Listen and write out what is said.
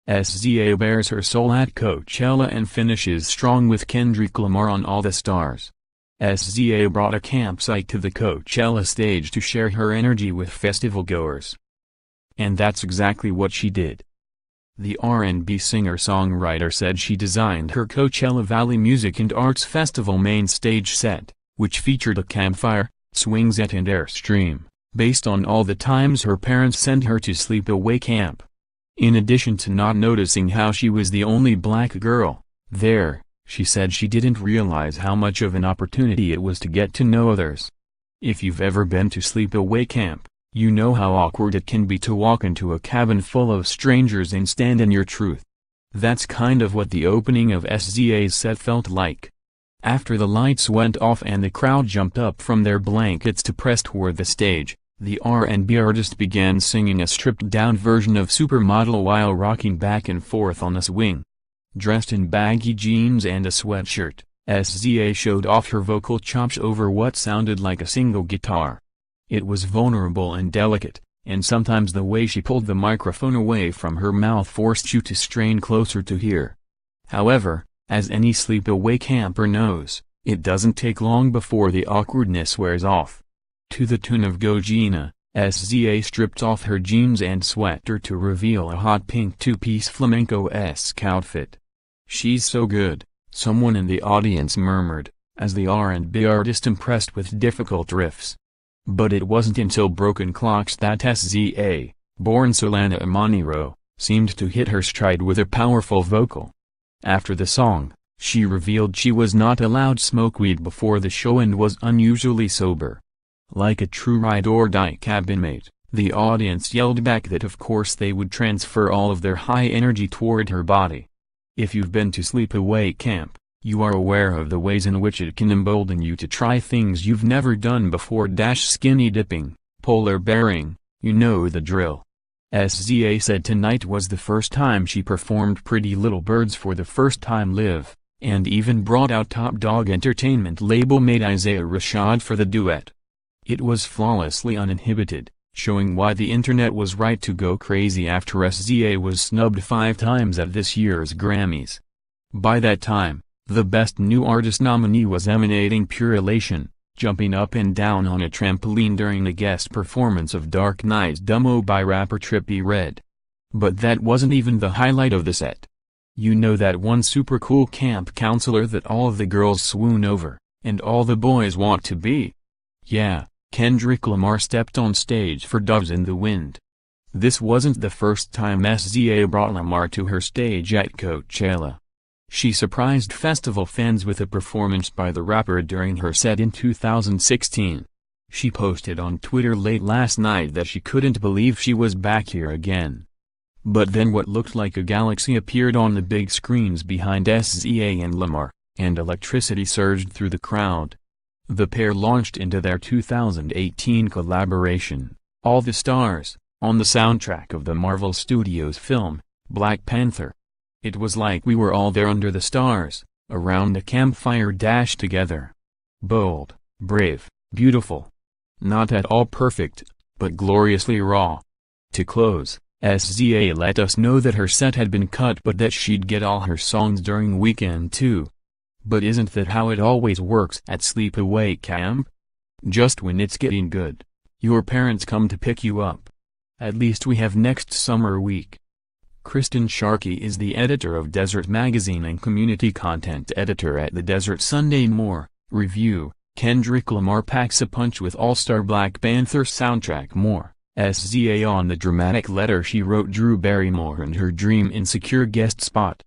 SZA bears her soul at Coachella and finishes strong with Kendrick Lamar on All the Stars. SZA brought a campsite to the Coachella stage to share her energy with festivalgoers. And that's exactly what she did. The R&B singer-songwriter said she designed her Coachella Valley Music and Arts Festival main stage set, which featured a campfire, swingset and Airstream, based on all the times her parents sent her to sleepaway camp. In addition to not noticing how she was the only black girl there, she said she didn't realize how much of an opportunity it was to get to know others. If you've ever been to sleepaway camp, you know how awkward it can be to walk into a cabin full of strangers and stand in your truth. That's kind of what the opening of SZA's set felt like. After the lights went off and the crowd jumped up from their blankets to press toward the stage, the R&B artist began singing a stripped-down version of Supermodel while rocking back and forth on a swing. Dressed in baggy jeans and a sweatshirt, SZA showed off her vocal chops over what sounded like a single guitar. It was vulnerable and delicate, and sometimes the way she pulled the microphone away from her mouth forced you to strain closer to hear. However, as any sleepaway camper knows, it doesn't take long before the awkwardness wears off. To the tune of Go Gina, SZA stripped off her jeans and sweater to reveal a hot pink two-piece flamenco-esque outfit. "She's so good," someone in the audience murmured, as the R&B artist impressed with difficult riffs. But it wasn't until Broken Clocks that SZA, born Solana Amaniro, seemed to hit her stride with a powerful vocal. After the song, she revealed she was not allowed smoke weed before the show and was unusually sober. Like a true ride-or-die cabin mate, the audience yelled back that of course they would transfer all of their high energy toward her body. If you've been to sleepaway camp, you are aware of the ways in which it can embolden you to try things you've never done before. Skinny dipping, polar bearing, you know the drill. SZA said tonight was the first time she performed Pretty Little Birds for the first time live, and even brought out Top Dog Entertainment label mate Isaiah Rashad for the duet. It was flawlessly uninhibited, showing why the internet was right to go crazy after SZA was snubbed 5 times at this year's Grammys. By that time, the Best New Artist nominee was emanating pure elation, jumping up and down on a trampoline during the guest performance of Dark Knight's Dumbo by rapper Trippie Redd. But that wasn't even the highlight of the set. You know that one super cool camp counselor that all of the girls swoon over, and all the boys want to be? Yeah, Kendrick Lamar stepped on stage for Doves in the Wind. This wasn't the first time SZA brought Lamar to her stage at Coachella. She surprised festival fans with a performance by the rapper during her set in 2016. She posted on Twitter late last night that she couldn't believe she was back here again. But then what looked like a galaxy appeared on the big screens behind SZA and Lamar, and electricity surged through the crowd. The pair launched into their 2018 collaboration, All the Stars, on the soundtrack of the Marvel Studios film, Black Panther. It was like we were all there under the stars, around a campfire together. Bold, brave, beautiful. Not at all perfect, but gloriously raw. To close, SZA let us know that her set had been cut but that she'd get all her songs during weekend too. But isn't that how it always works at sleepaway camp? Just when it's getting good, your parents come to pick you up. At least we have next summer week. Kristen Sharkey is the editor of Desert Magazine and community content editor at the Desert Sunday. More review, Kendrick Lamar packs a punch with All-Star Black Panther soundtrack. More, SZA on the dramatic letter she wrote Drew Barrymore and her Dream Insecure guest spot.